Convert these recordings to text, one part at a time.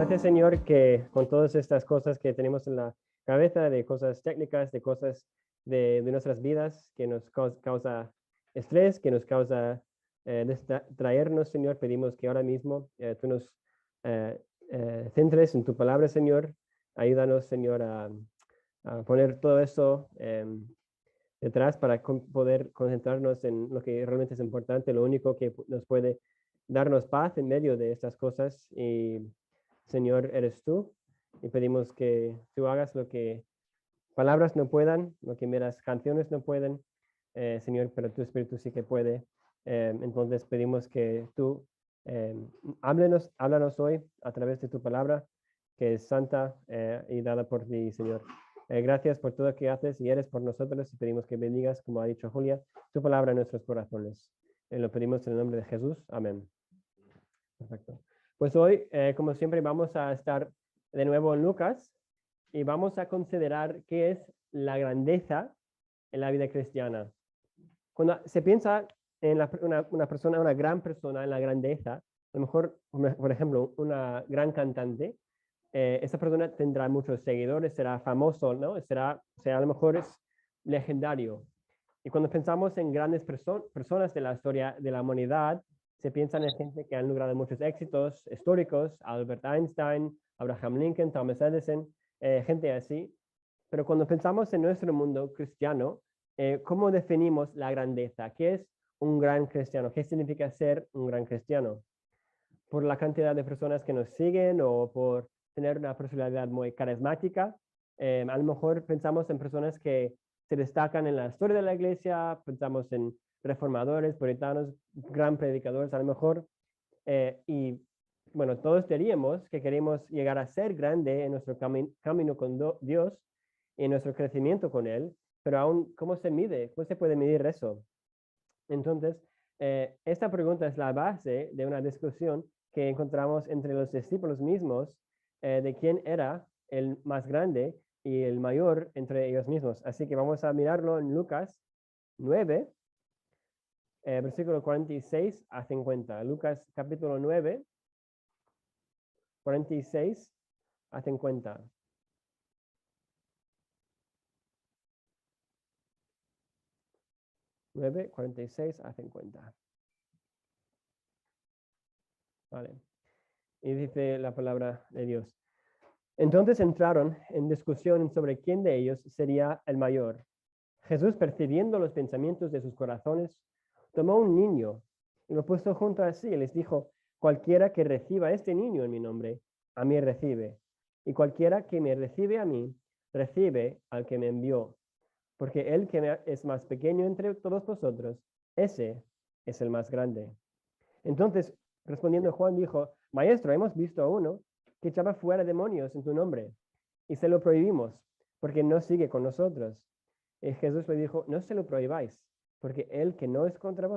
Gracias, Señor, que con todas estas cosas que tenemos en la cabeza, de cosas técnicas, de cosas de nuestras vidas, que nos causa estrés, que nos causa distraernos, Señor, pedimos que ahora mismo tú nos centres en tu palabra, Señor. Ayúdanos, Señor, a poner todo eso detrás para poder concentrarnos en lo que realmente es importante, lo único que nos puede darnos paz en medio de estas cosas. Y Señor, eres tú, y pedimos que tú hagas lo que palabras no puedan, lo que meras canciones no pueden, Señor, pero tu Espíritu sí que puede. Entonces pedimos que tú háblanos hoy a través de tu palabra, que es santa y dada por ti, Señor. Gracias por todo lo que haces y eres por nosotros, y pedimos que bendigas, como ha dicho Julia, tu palabra en nuestros corazones. Lo pedimos en el nombre de Jesús. Amén. Perfecto. Pues hoy, como siempre, vamos a estar de nuevo en Lucas y vamos a considerar qué es la grandeza en la vida cristiana. Cuando se piensa en una persona, una gran persona, en la grandeza, a lo mejor, por ejemplo, una gran cantante, esa persona tendrá muchos seguidores, será famoso, ¿no? O sea, a lo mejor es legendario. Y cuando pensamos en grandes personas de la historia de la humanidad, se piensan en gente que han logrado muchos éxitos históricos, Albert Einstein, Abraham Lincoln, Thomas Edison, gente así. Pero cuando pensamos en nuestro mundo cristiano, ¿cómo definimos la grandeza? ¿Qué es un gran cristiano? ¿Qué significa ser un gran cristiano? ¿Por la cantidad de personas que nos siguen o por tener una personalidad muy carismática? A lo mejor pensamos en personas que se destacan en la historia de la iglesia, pensamos en reformadores, puritanos, gran predicadores a lo mejor, y bueno, todos diríamos que queremos llegar a ser grande en nuestro camino con Dios y en nuestro crecimiento con Él, pero aún, ¿cómo se mide? ¿Cómo se puede medir eso? Entonces, esta pregunta es la base de una discusión que encontramos entre los discípulos mismos de quién era el más grande y el mayor entre ellos mismos. Así que vamos a mirarlo en Lucas 9, versículo 46 a 50. Lucas capítulo 9, 46 a 50. Nueve, 46 a 50. Vale. Y dice la palabra de Dios. Entonces entraron en discusión sobre quién de ellos sería el mayor. Jesús, percibiendo los pensamientos de sus corazones, tomó un niño y lo puso junto a sí y les dijo: cualquiera que reciba a este niño en mi nombre, a mí recibe. Y cualquiera que me recibe a mí, recibe al que me envió. Porque el que es más pequeño entre todos vosotros, ese es el más grande. Entonces, respondiendo Juan, dijo: Maestro, hemos visto a uno que echaba fuera demonios en tu nombre, y se lo prohibimos, porque no sigue con nosotros. Y Jesús le dijo: no se lo prohibáis, porque el que no es contra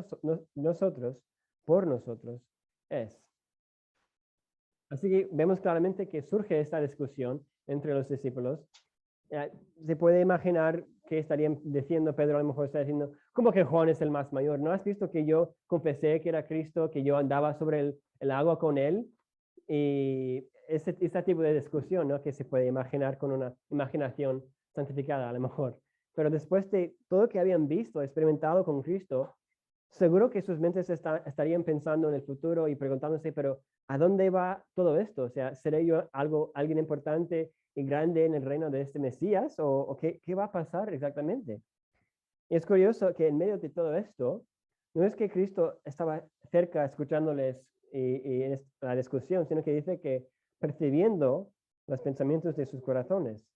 nosotros, por nosotros es. Así que vemos claramente que surge esta discusión entre los discípulos. Se puede imaginar que estarían diciendo, Pedro a lo mejor está diciendo: ¿cómo que Juan es el más mayor? ¿No has visto que yo confesé que era Cristo, que yo andaba sobre el agua con él? Y este tipo de discusión, ¿no?, que se puede imaginar con una imaginación santificada a lo mejor. Pero después de todo lo que habían visto, experimentado con Cristo, seguro que sus mentes estarían pensando en el futuro y preguntándose: pero ¿a dónde va todo esto? O sea, ¿seré yo alguien importante y grande en el reino de este Mesías? ¿O qué va a pasar exactamente? Y es curioso que en medio de todo esto, no es que Cristo estaba cerca escuchándoles y la discusión, sino que dice que percibiendo los pensamientos de sus corazones,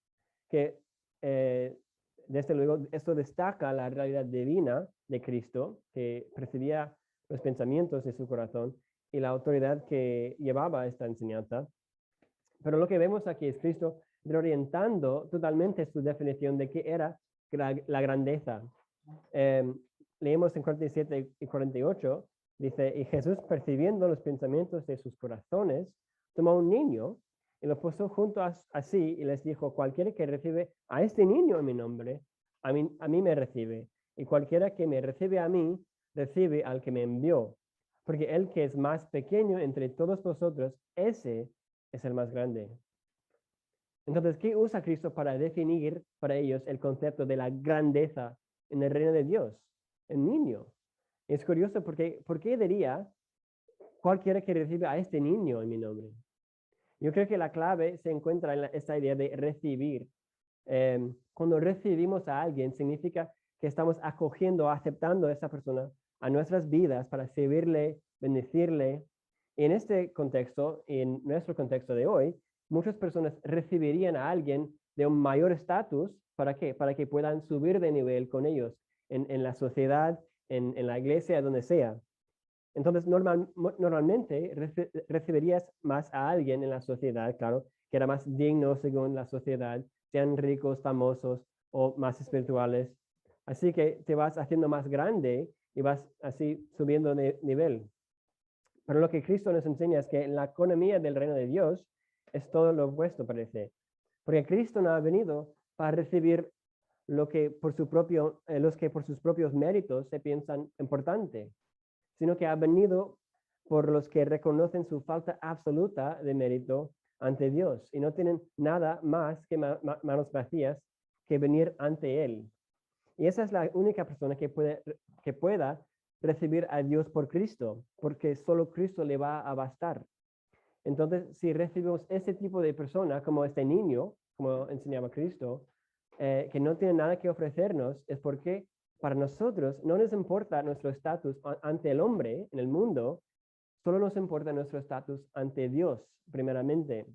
que desde luego esto destaca la realidad divina de Cristo, que percibía los pensamientos de su corazón y la autoridad que llevaba esta enseñanza. Pero lo que vemos aquí es Cristo reorientando totalmente su definición de qué era la grandeza. Leemos en 47 y 48, dice: y Jesús, percibiendo los pensamientos de sus corazones, tomó un niño y lo puso junto a sí y les dijo: cualquiera que recibe a este niño en mi nombre, a mí me recibe. Y cualquiera que me recibe a mí, recibe al que me envió. Porque el que es más pequeño entre todos vosotros, ese es el más grande. Entonces, ¿qué usa Cristo para definir para ellos el concepto de la grandeza en el reino de Dios? El niño. Es curioso porque, ¿por qué diría cualquiera que recibe a este niño en mi nombre? Yo creo que la clave se encuentra en esta idea de recibir. Cuando recibimos a alguien, significa que estamos acogiendo, aceptando a esa persona a nuestras vidas para servirle, bendecirle. Y en este contexto, en nuestro contexto de hoy, muchas personas recibirían a alguien de un mayor estatus. ¿Para qué? Para que puedan subir de nivel con ellos en la sociedad, en la iglesia, donde sea. Entonces, normalmente recibirías más a alguien en la sociedad, claro, que era más digno según la sociedad, sean ricos, famosos o más espirituales. Así que te vas haciendo más grande y vas así subiendo de nivel. Pero lo que Cristo nos enseña es que en la economía del reino de Dios es todo lo opuesto, parece. Porque Cristo no ha venido para recibir lo que por los que por sus propios méritos se piensan importante, sino que ha venido por los que reconocen su falta absoluta de mérito ante Dios y no tienen nada más que manos vacías que venir ante Él. Y esa es la única persona que pueda recibir a Dios por Cristo, porque solo Cristo le va a bastar. Entonces, si recibimos ese tipo de persona, como este niño, como enseñaba Cristo, que no tiene nada que ofrecernos, es porque para nosotros no nos importa nuestro estatus ante el hombre en el mundo, solo nos importa nuestro estatus ante Dios, primeramente.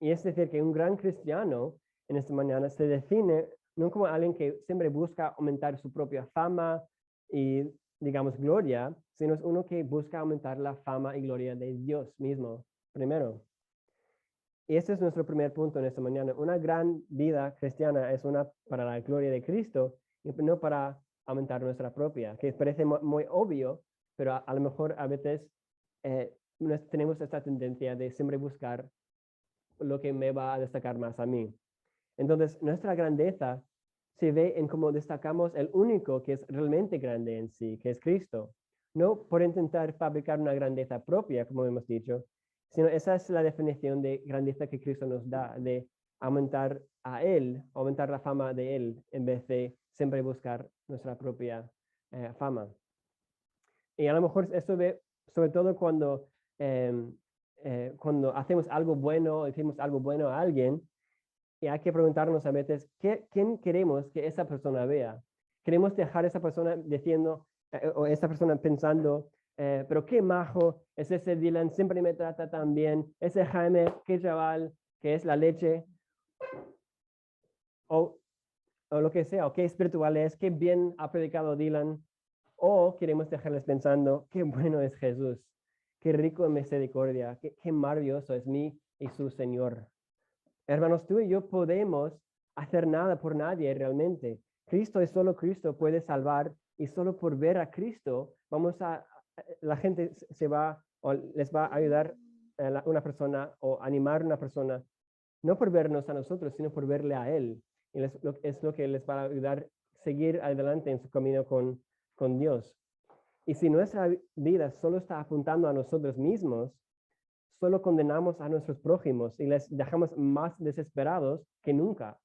Y es decir, que un gran cristiano en esta mañana se define no como alguien que siempre busca aumentar su propia fama y, digamos, gloria, sino es uno que busca aumentar la fama y gloria de Dios mismo, primero. Y este es nuestro primer punto en esta mañana. Una gran vida cristiana es una para la gloria de Cristo y no para aumentar nuestra propia, que parece muy obvio, pero a lo mejor a veces tenemos esta tendencia de siempre buscar lo que me va a destacar más a mí. Entonces, nuestra grandeza se ve en cómo destacamos el único que es realmente grande en sí, que es Cristo. No por intentar fabricar una grandeza propia, como hemos dicho, sino esa es la definición de grandeza que Cristo nos da, de aumentar a Él, aumentar la fama de Él, en vez de siempre buscar nuestra propia fama. Y a lo mejor esto ve, sobre todo cuando hacemos algo bueno, decimos algo bueno a alguien, y hay que preguntarnos a veces, ¿quién queremos que esa persona vea? ¿Queremos dejar a esa persona diciendo, o esa persona pensando, pero qué majo es ese Dylan, siempre me trata tan bien, ese Jaime, qué chaval, que es la leche, o lo que sea, o qué espiritual es, qué bien ha predicado Dylan, o queremos dejarles pensando, qué bueno es Jesús, qué rico en misericordia, qué maravilloso es mí y su Señor. Hermanos, tú y yo podemos hacer nada por nadie realmente. Cristo y solo Cristo puede salvar y solo por ver a Cristo la gente se va o les va a ayudar a una persona o animar a una persona, no por vernos a nosotros, sino por verle a Él. Y es lo que les va a ayudar a seguir adelante en su camino con Dios. Y si nuestra vida solo está apuntando a nosotros mismos, solo condenamos a nuestros prójimos y les dejamos más desesperados que nunca.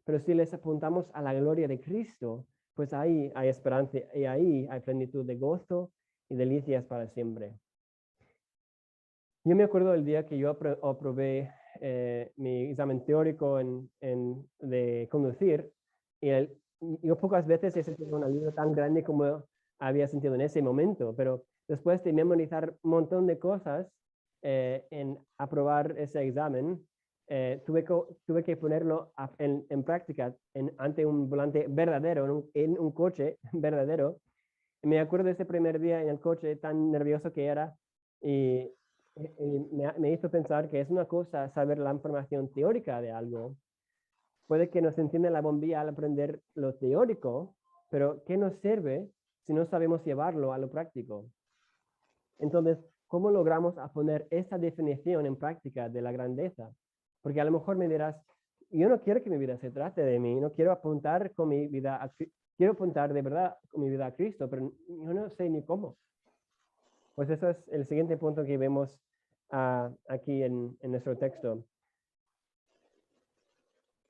Pero si les apuntamos a la gloria de Cristo, pues ahí hay esperanza y ahí hay plenitud de gozo y delicias para siempre. Yo me acuerdo del día que yo aprobé mi examen teórico de conducir y yo pocas veces he sentido un alivio tan grande como había sentido en ese momento, pero después de memorizar un montón de cosas en aprobar ese examen, tuve que ponerlo en práctica ante un volante verdadero, en un coche verdadero. Y me acuerdo de ese primer día en el coche tan nervioso que era y me hizo pensar que es una cosa saber la información teórica de algo. Puede que nos encienda la bombilla al aprender lo teórico, pero ¿qué nos sirve si no sabemos llevarlo a lo práctico? Entonces, ¿cómo logramos poner esa definición en práctica de la grandeza? Porque a lo mejor me dirás, yo no quiero que mi vida se trate de mí, no quiero apuntar con mi vida, quiero apuntar de verdad con mi vida a Cristo, pero yo no sé ni cómo. Pues eso es el siguiente punto que vemos aquí en nuestro texto.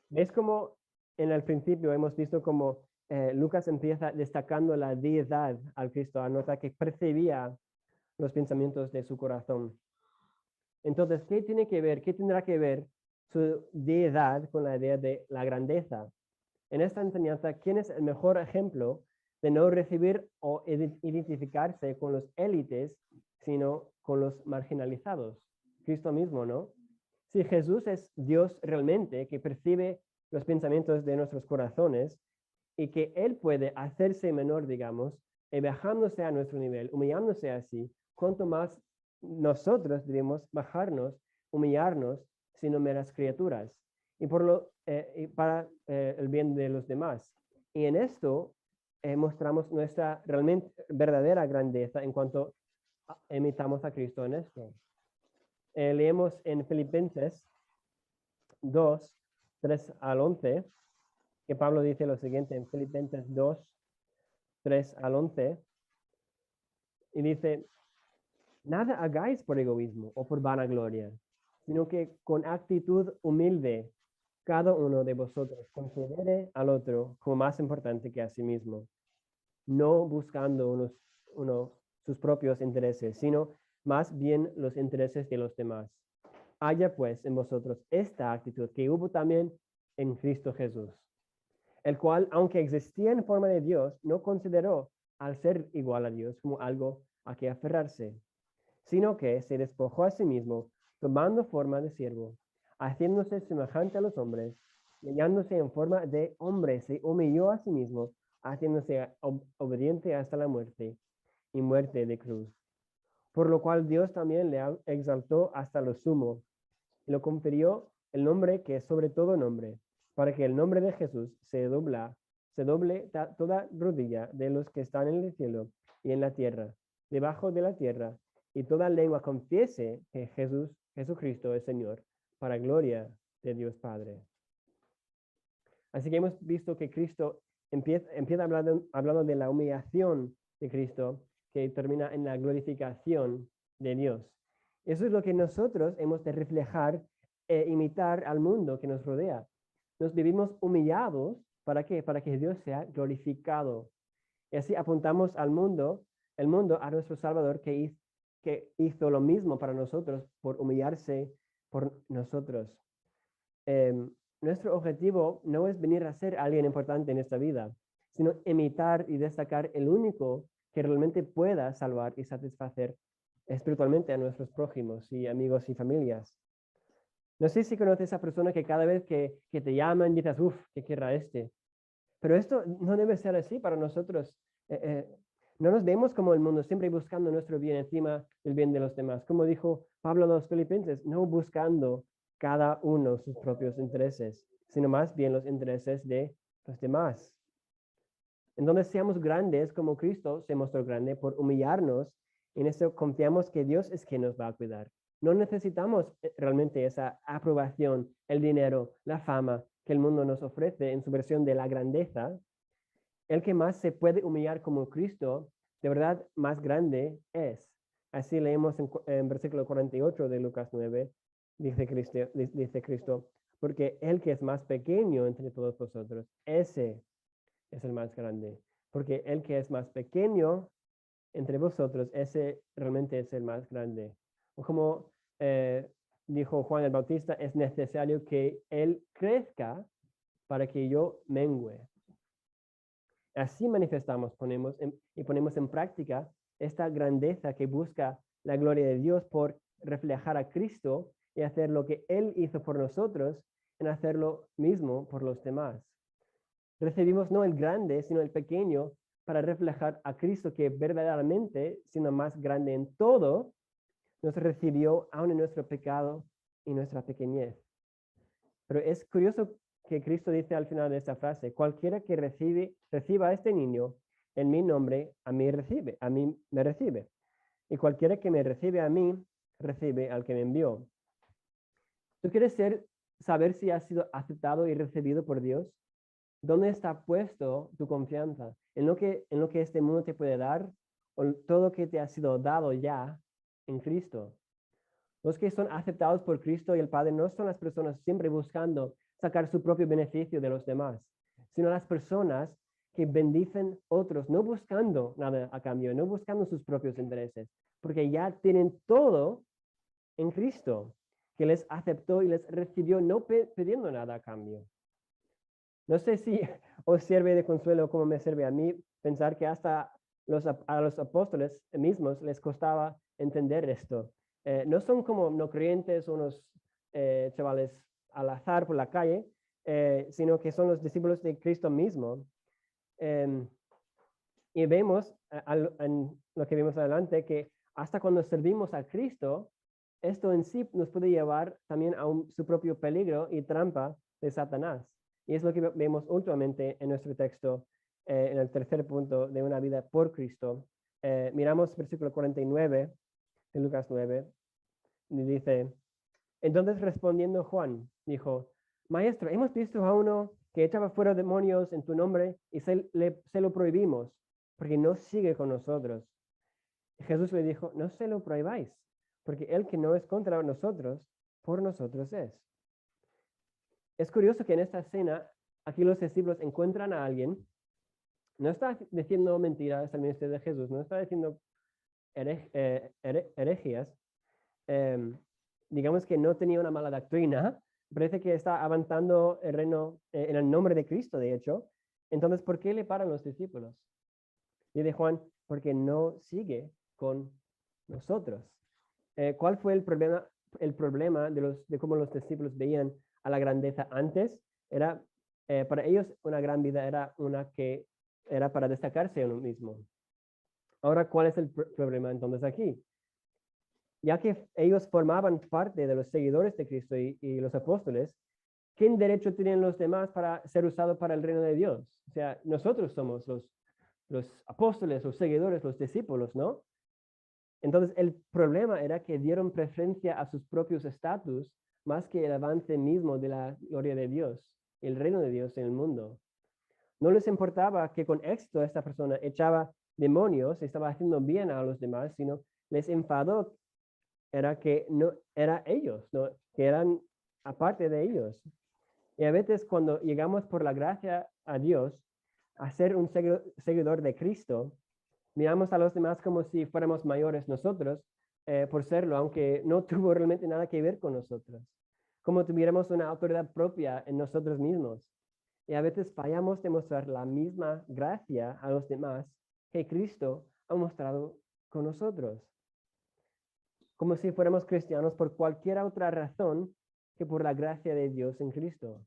¿Ves cómo en el principio hemos visto cómo Lucas empieza destacando la deidad al Cristo? Anota que percibía los pensamientos de su corazón. Entonces, ¿qué tendrá que ver su deidad con la idea de la grandeza? En esta enseñanza, ¿quién es el mejor ejemplo de no recibir o identificarse con los élites, sino con los marginalizados? Cristo mismo, ¿no? Si Jesús es Dios realmente, que percibe los pensamientos de nuestros corazones y que Él puede hacerse menor, digamos, bajándose a nuestro nivel, humillándose así, cuanto más nosotros debemos bajarnos, humillarnos, sino meras criaturas, y para el bien de los demás. Y en esto mostramos nuestra realmente verdadera grandeza en cuanto imitamos a Cristo en esto. Leemos en Filipenses 2, 3 al 11, que Pablo dice lo siguiente en Filipenses 2, 3 al 11, y dice: nada hagáis por egoísmo o por vanagloria, sino que con actitud humilde cada uno de vosotros considere al otro como más importante que a sí mismo, no buscando sus propios intereses, sino más bien los intereses de los demás. Haya pues en vosotros esta actitud que hubo también en Cristo Jesús, el cual, aunque existía en forma de Dios, no consideró al ser igual a Dios como algo a que aferrarse, sino que se despojó a sí mismo, tomando forma de siervo, haciéndose semejante a los hombres, y hallándose en forma de hombre, se humilló a sí mismo, haciéndose obediente hasta la muerte, y muerte de cruz. Por lo cual Dios también le exaltó hasta lo sumo, y lo confirió el nombre que es sobre todo nombre, para que el nombre de Jesús se doble toda rodilla de los que están en el cielo y en la tierra, debajo de la tierra, y toda lengua confiese que Jesucristo es Señor, para gloria de Dios Padre. Así que hemos visto que Cristo empieza hablando de la humillación de Cristo, que termina en la glorificación de Dios. Eso es lo que nosotros hemos de reflejar e imitar al mundo que nos rodea. Nos vivimos humillados, ¿para qué? Para que Dios sea glorificado. Y así apuntamos al mundo, el mundo a nuestro Salvador que hizo lo mismo para nosotros por humillarse por nosotros. Nuestro objetivo no es venir a ser alguien importante en esta vida, sino imitar y destacar el único que realmente pueda salvar y satisfacer espiritualmente a nuestros prójimos y amigos y familias. No sé si conoces a esa persona que cada vez que te llaman dices, uff, ¿qué querrá este? Pero esto no debe ser así para nosotros. No nos vemos como el mundo, siempre buscando nuestro bien encima del bien de los demás. Como dijo Pablo a los Filipenses, no buscando cada uno sus propios intereses, sino más bien los intereses de los demás. En donde seamos grandes como Cristo se mostró grande por humillarnos, en eso confiamos que Dios es quien nos va a cuidar. No necesitamos realmente esa aprobación, el dinero, la fama que el mundo nos ofrece en su versión de la grandeza. El que más se puede humillar como Cristo, de verdad más grande es. Así leemos en versículo 48 de Lucas 9, dice Cristo, porque el que es más pequeño entre todos vosotros, ese es el más grande. Porque el que es más pequeño entre vosotros, ese realmente es el más grande. O como dijo Juan el Bautista, es necesario que él crezca para que yo mengüe. Así manifestamos y ponemos en práctica esta grandeza que busca la gloria de Dios por reflejar a Cristo y hacer lo que Él hizo por nosotros, en hacer lo mismo por los demás. Recibimos no el grande, sino el pequeño, para reflejar a Cristo que verdaderamente, siendo más grande en todo, nos recibió aún en nuestro pecado y nuestra pequeñez. Pero es curioso que Cristo dice al final de esta frase, cualquiera que reciba a este niño en mi nombre, a mí me recibe. Y cualquiera que me recibe a mí, recibe al que me envió. ¿Tú quieres saber si has sido aceptado y recibido por Dios? ¿Dónde está puesto tu confianza? ¿En lo que este mundo te puede dar o todo lo que te ha sido dado ya en Cristo? Los que son aceptados por Cristo y el Padre no son las personas siempre buscando sacar su propio beneficio de los demás, sino las personas que bendicen otros, no buscando nada a cambio, no buscando sus propios intereses, porque ya tienen todo en Cristo, que les aceptó y les recibió no pidiendo nada a cambio. No sé si os sirve de consuelo como me sirve a mí pensar que hasta a los apóstoles mismos les costaba entender esto. No son como no creyentes, unos chavales al azar por la calle, sino que son los discípulos de Cristo mismo. Y vemos en lo que vimos adelante que hasta cuando servimos a Cristo, esto en sí nos puede llevar también a su propio peligro y trampa de Satanás. Y es lo que vemos últimamente en nuestro texto, en el tercer punto de una vida por Cristo. Miramos versículo 49 de Lucas 9, y dice, entonces respondiendo Juan, dijo, Maestro, hemos visto a uno que echaba fuera demonios en tu nombre y se lo prohibimos, porque no sigue con nosotros. Jesús le dijo, no se lo prohibáis, porque el que no es contra nosotros, por nosotros es. Es curioso que en esta escena, aquí los discípulos encuentran a alguien, no está diciendo mentiras al ministerio de Jesús, no está diciendo herejías, digamos que no tenía una mala doctrina, parece que está avanzando el reino en el nombre de Cristo, de hecho. Entonces, ¿por qué le paran los discípulos? Dice Juan, porque no sigue con nosotros. ¿Cuál fue el problema? El problema de cómo los discípulos veían a la grandeza antes era, para ellos una gran vida era una que era para destacarse en uno mismo. Ahora, ¿cuál es el problema entonces aquí? Ya que ellos formaban parte de los seguidores de Cristo y los apóstoles, ¿qué derecho tienen los demás para ser usados para el reino de Dios? O sea, nosotros somos los apóstoles, los seguidores, los discípulos, ¿no? Entonces, el problema era que dieron preferencia a sus propios estatus más que el avance mismo de la gloria de Dios, el reino de Dios en el mundo. No les importaba que con éxito esta persona echaba demonios, estaba haciendo bien a los demás, sino les enfadó era que no era ellos, ¿no? Que eran aparte de ellos. Y a veces cuando llegamos por la gracia a Dios a ser un seguidor de Cristo, miramos a los demás como si fuéramos mayores nosotros por serlo, aunque no tuvo realmente nada que ver con nosotros. Como tuviéramos una autoridad propia en nosotros mismos. Y a veces fallamos de mostrar la misma gracia a los demás que Cristo ha mostrado con nosotros. Como si fuéramos cristianos por cualquier otra razón que por la gracia de Dios en Cristo.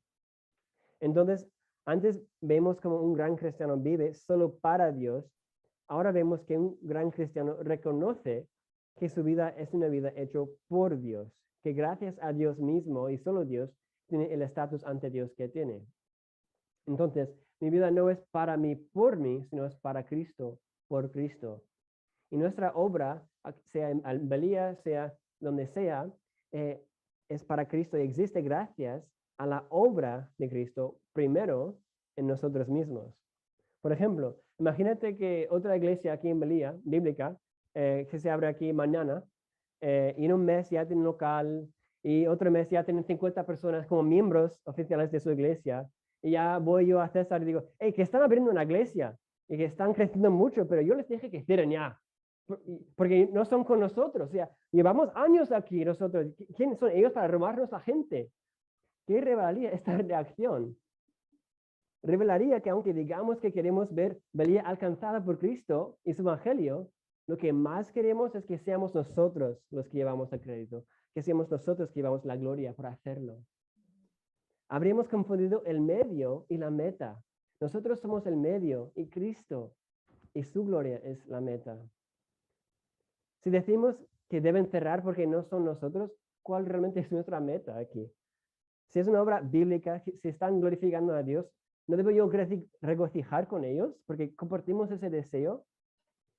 Entonces, antes vemos como un gran cristiano vive solo para Dios. Ahora vemos que un gran cristiano reconoce que su vida es una vida hecha por Dios, que gracias a Dios mismo y solo Dios tiene el estatus ante Dios que tiene. Entonces, mi vida no es para mí, por mí, sino es para Cristo, por Cristo. Y nuestra obra, sea en Albelía, sea donde sea, es para Cristo y existe gracias a la obra de Cristo primero en nosotros mismos. Por ejemplo, imagínate que otra iglesia aquí en Belía, bíblica, que se abre aquí mañana, y en un mes ya tiene un local, y otro mes ya tienen 50 personas como miembros oficiales de su iglesia, y ya voy yo a César y digo, hey, que están abriendo una iglesia, y que están creciendo mucho, pero yo les dije que cierren ya, porque no son con nosotros, o sea, llevamos años aquí nosotros, ¿quiénes son ellos para robarnos la gente? ¿Qué revelaría esta reacción? Revelaría que aunque digamos que queremos ver Belía alcanzada por Cristo y su evangelio, lo que más queremos es que seamos nosotros los que llevamos el crédito, que seamos nosotros que llevamos la gloria por hacerlo. Habríamos confundido el medio y la meta. Nosotros somos el medio y Cristo y su gloria es la meta. Si decimos que deben cerrar porque no son nosotros, ¿cuál realmente es nuestra meta aquí? Si es una obra bíblica, si están glorificando a Dios, ¿no debo yo regocijar con ellos porque compartimos ese deseo?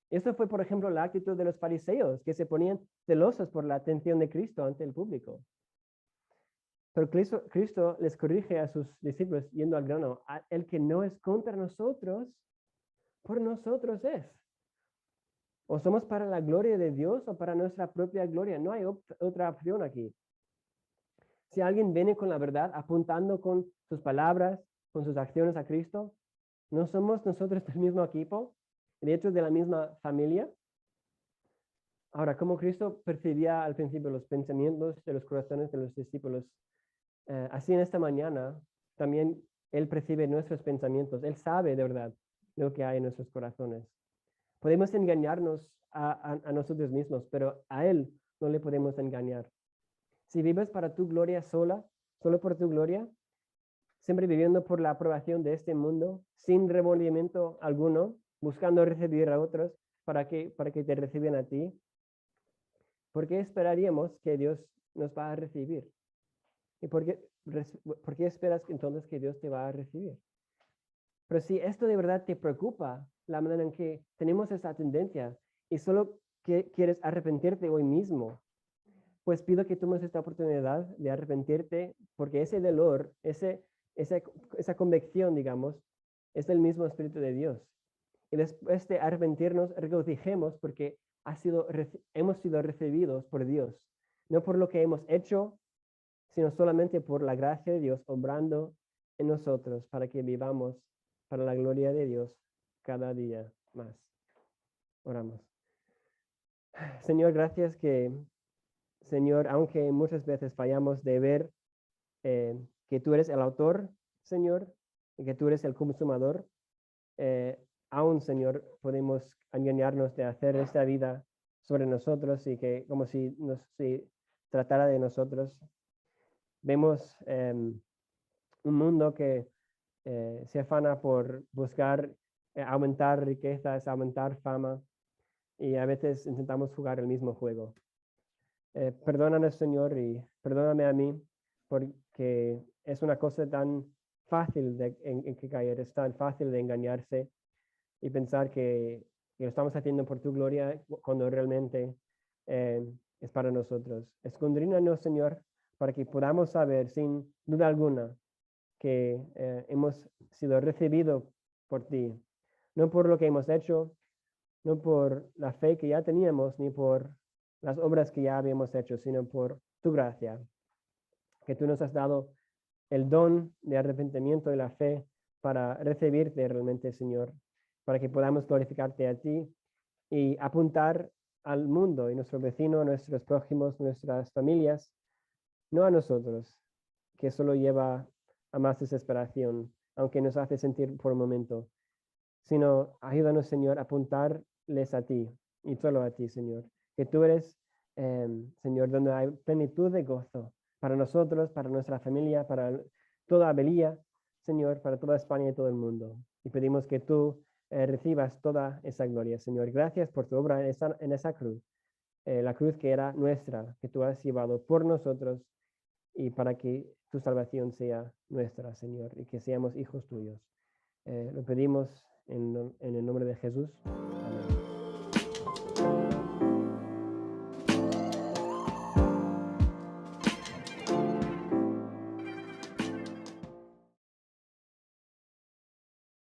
Esto fue, por ejemplo, la actitud de los fariseos, que se ponían celosos por la atención de Cristo ante el público. Pero Cristo les corrige a sus discípulos yendo al grano. El que no es contra nosotros, por nosotros es. O somos para la gloria de Dios o para nuestra propia gloria. No hay otra opción aquí. Si alguien viene con la verdad, apuntando con sus palabras, con sus acciones a Cristo, ¿no somos nosotros del mismo equipo? De hecho, de la misma familia. Ahora, como Cristo percibía al principio los pensamientos de los corazones de los discípulos, así en esta mañana también Él percibe nuestros pensamientos. Él sabe de verdad lo que hay en nuestros corazones. Podemos engañarnos a nosotros mismos, pero a Él no le podemos engañar. Si vives para tu gloria sola, solo por tu gloria, siempre viviendo por la aprobación de este mundo, sin remordimiento alguno, buscando recibir a otros para que te reciban a ti, ¿por qué esperaríamos que Dios nos va a recibir? ¿Y por qué esperas entonces que Dios te va a recibir? Pero si esto de verdad te preocupa, la manera en que tenemos esa tendencia y solo quieres arrepentirte hoy mismo, pues pido que tomes esta oportunidad de arrepentirte porque ese dolor, esa convicción, digamos, es del mismo Espíritu de Dios. Y después de arrepentirnos, regocijemos porque hemos sido recibidos por Dios, no por lo que hemos hecho, sino solamente por la gracia de Dios obrando en nosotros para que vivamos para la gloria de Dios cada día más. Oramos. Señor, gracias Señor, aunque muchas veces fallamos de ver que tú eres el autor, Señor, y que tú eres el consumador, aún, Señor, podemos engañarnos de hacer esta vida sobre nosotros y que como si tratara de nosotros. Vemos un mundo que se afana por buscar aumentar riquezas, aumentar fama, y a veces intentamos jugar el mismo juego. Perdónanos, Señor, y perdóname a mí, porque es una cosa tan fácil en que caer, es tan fácil de engañarse y pensar que lo estamos haciendo por tu gloria cuando realmente es para nosotros. Escondrínanos, Señor, para que podamos saber sin duda alguna que hemos sido recibidos por ti, no por lo que hemos hecho, no por la fe que ya teníamos, ni por las obras que ya habíamos hecho, sino por tu gracia, que tú nos has dado el don de arrepentimiento y la fe para recibirte realmente, Señor, para que podamos glorificarte a ti y apuntar al mundo y nuestro vecino, a nuestros prójimos, nuestras familias, no a nosotros, que solo lleva a más desesperación, aunque nos hace sentir por un momento, sino ayúdanos, Señor, a apuntarles a ti y solo a ti, Señor, que tú eres, Señor, donde hay plenitud de gozo para nosotros, para nuestra familia, para toda Abelía, Señor, para toda España y todo el mundo. Y pedimos que tú recibas toda esa gloria, Señor. Gracias por tu obra en esa cruz, la cruz que era nuestra, que tú has llevado por nosotros y para que tu salvación sea nuestra, Señor, y que seamos hijos tuyos. Lo pedimos en el nombre de Jesús. Amén.